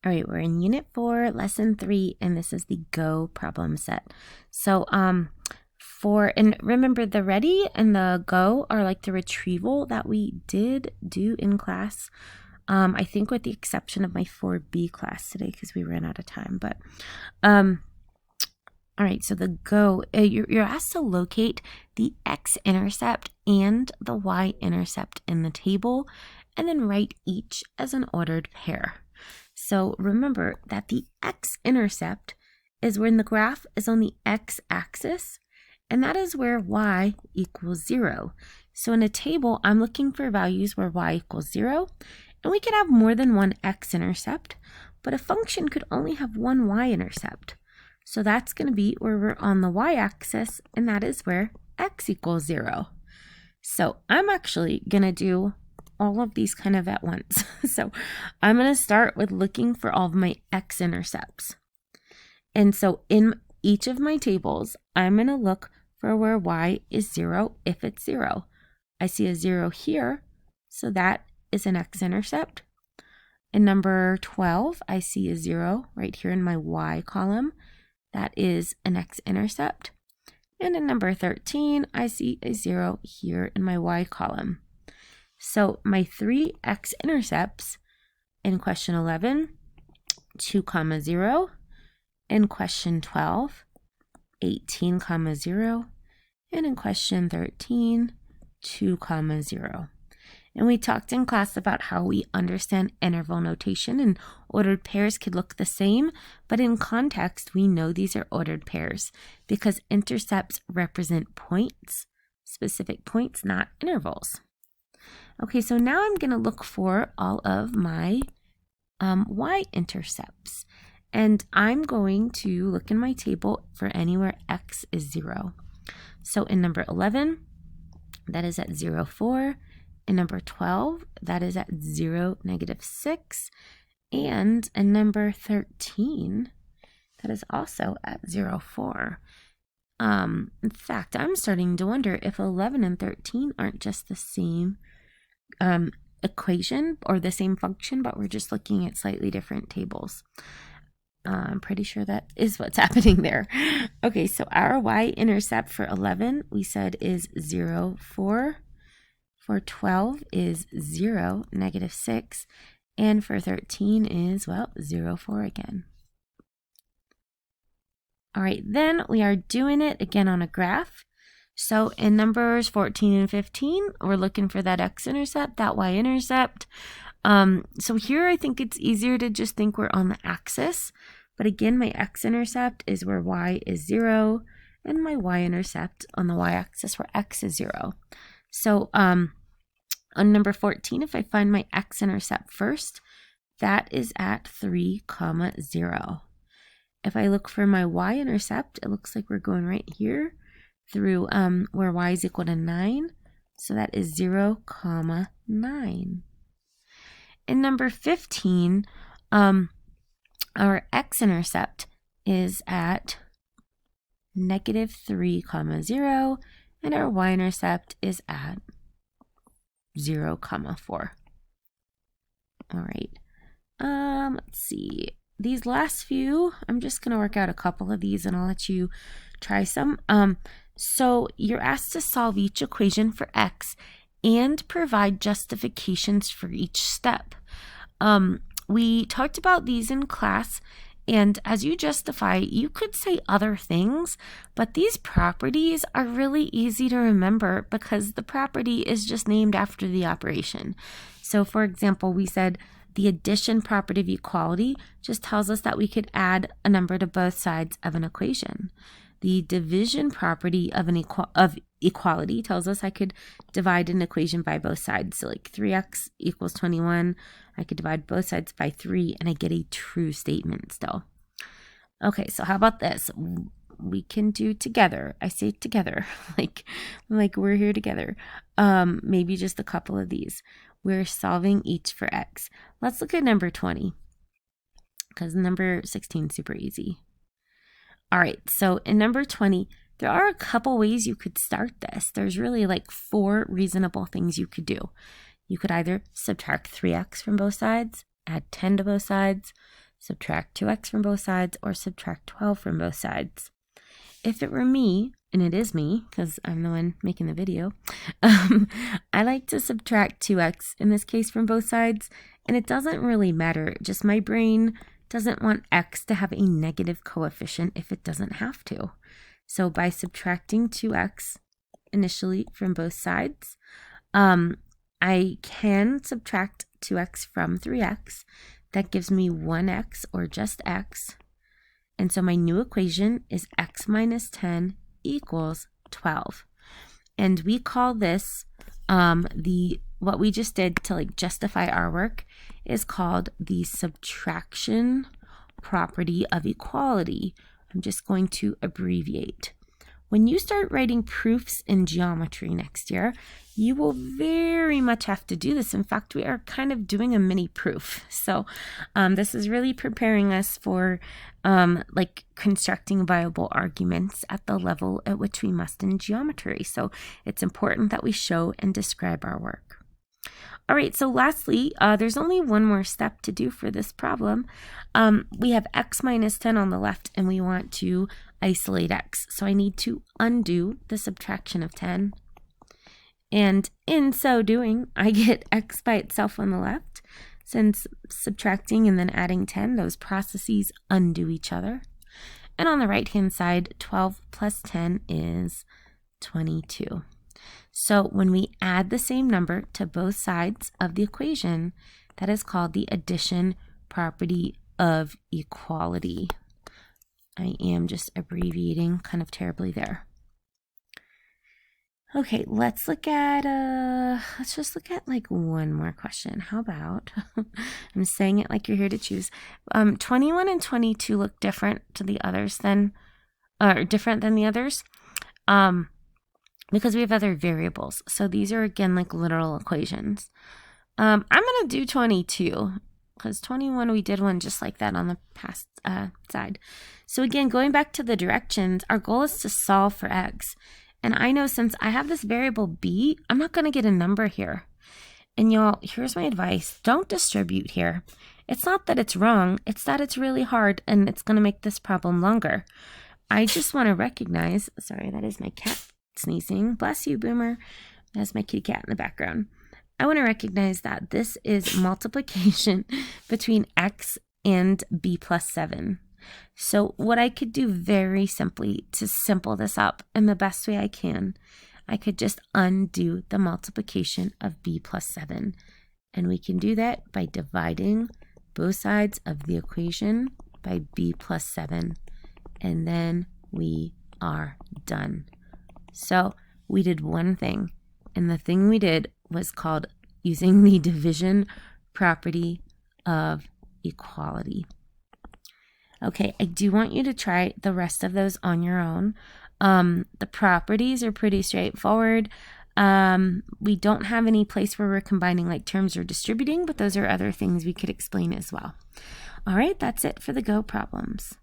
All right, we're in Unit 4, Lesson 3, and this is the Go problem set. So, and remember the ready and the go are like the retrieval that we did do in class. I think with the exception of my 4B class today because we ran out of time, but, all right, so the go, you're asked to locate the x-intercept and the y-intercept in the table, and then write each as an ordered pair. So remember that the x-intercept is when the graph is on the x-axis, and that is where y equals 0. So in a table, I'm looking for values where y equals 0, and we could have more than one x-intercept, but a function could only have one y-intercept. So that's going to be where we're on the y-axis, and that is where x equals 0. So I'm actually going to do all of these kind of at once. So I'm going to start with looking for all of my x-intercepts. And so in each of my tables, I'm going to look for where y is 0 if it's 0. I see a 0 here, so that is an x-intercept. In number 12, I see a 0 right here in my y column. That is an x-intercept. And in number 13, I see a 0 here in my y column. So my three x-intercepts in question 11, 2, 0, in question 12, 18, 0, and in question 13, 2, 0. And we talked in class about how we understand interval notation, and ordered pairs could look the same, but in context, we know these are ordered pairs because intercepts represent points, specific points, not intervals. Okay, so now I'm going to look for all of my y-intercepts. And I'm going to look in my table for anywhere x is 0. So in number 11, that is at 0, 4. In number 12, that is at 0, -6. And in number 13, that is also at 0, 4. In fact, I'm starting to wonder if 11 and 13 aren't just the same equation or the same function, but we're just looking at slightly different tables. I'm pretty sure that is what's happening there. Okay, so our y-intercept for 11, we said is 0, 4. For 12 is 0, -6. And for 13 is, well, 0, 4 again. All right, then we are doing it again on a graph. So in numbers 14 and 15, we're looking for that x-intercept, that y-intercept. So here I think it's easier to just think we're on the axis. But again, my x-intercept is where y is 0, and my y-intercept on the y-axis where x is 0. So on number 14, if I find my x-intercept first, that is at 3, 0. If I look for my y-intercept, it looks like we're going right here through where y is equal to 9. So that is 0, 9. In number 15, our x-intercept is at -3, 0, and our y-intercept is at 0, 4. All right. Let's see. These last few, I'm just going to work out a couple of these and I'll let you try some. So you're asked to solve each equation for x and provide justifications for each step. We talked about these in class, and as you justify, you could say other things, but these properties are really easy to remember because the property is just named after the operation. So for example, we said the addition property of equality just tells us that we could add a number to both sides of an equation. The division property of equality tells us I could divide an equation by both sides. So like 3x equals 21. I could divide both sides by 3 and I get a true statement still. Okay, so how about this? We can do together. I say together, like we're here together. Maybe just a couple of these. We're solving each for x. Let's look at number 20 because number 16 is super easy. All right, so in number 20, there are a couple ways you could start this. There's really like 4 reasonable things you could do. You could either subtract 3x from both sides, add 10 to both sides, subtract 2x from both sides, or subtract 12 from both sides. If it were me, and it is me because I'm the one making the video, I like to subtract 2x in this case from both sides, and it doesn't really matter. Just my brain doesn't want x to have a negative coefficient if it doesn't have to. So by subtracting 2x initially from both sides, I can subtract 2x from 3x. That gives me 1x, or just x. And so my new equation is x minus 10 equals 12. And we call this, what we just did to like justify our work is called the subtraction property of equality. I'm just going to abbreviate. When you start writing proofs in geometry next year, you will very much have to do this. In fact, we are kind of doing a mini proof. So this is really preparing us for like constructing viable arguments at the level at which we must in geometry. So it's important that we show and describe our work. All right, so lastly, there's only one more step to do for this problem. We have x minus 10 on the left, and we want to isolate x. So I need to undo the subtraction of 10. And in so doing, I get x by itself on the left. Since subtracting and then adding 10, those processes undo each other. And on the right-hand side, 12 plus 10 is 22. So when we add the same number to both sides of the equation, that is called the addition property of equality. I am just abbreviating kind of terribly there. Okay, let's look at, let's just look at like one more question. How about, I'm saying it like you're here to choose. 21 and 22 look different to the others than, or different than the others. Because we have other variables. So these are, again, like literal equations. I'm going to do 22 because 21, we did one just like that on the past side. So again, going back to the directions, our goal is to solve for x. And I know since I have this variable b, I'm not going to get a number here. And y'all, here's my advice. Don't distribute here. It's not that it's wrong. It's that it's really hard and it's going to make this problem longer. I just want to recognize, sorry, that is my cat sneezing. Bless you, Boomer. That's my kitty cat in the background. I want to recognize that this is multiplication between x and b plus 7. So what I could do very simply to simple this up in the best way I can, I could just undo the multiplication of b plus 7. And we can do that by dividing both sides of the equation by b plus 7. And then we are done. So we did one thing, and the thing we did was called using the division property of equality. Okay, I do want you to try the rest of those on your own. The properties are pretty straightforward. We don't have any place where we're combining like terms or distributing, but those are other things we could explain as well. All right, that's it for the Go problems.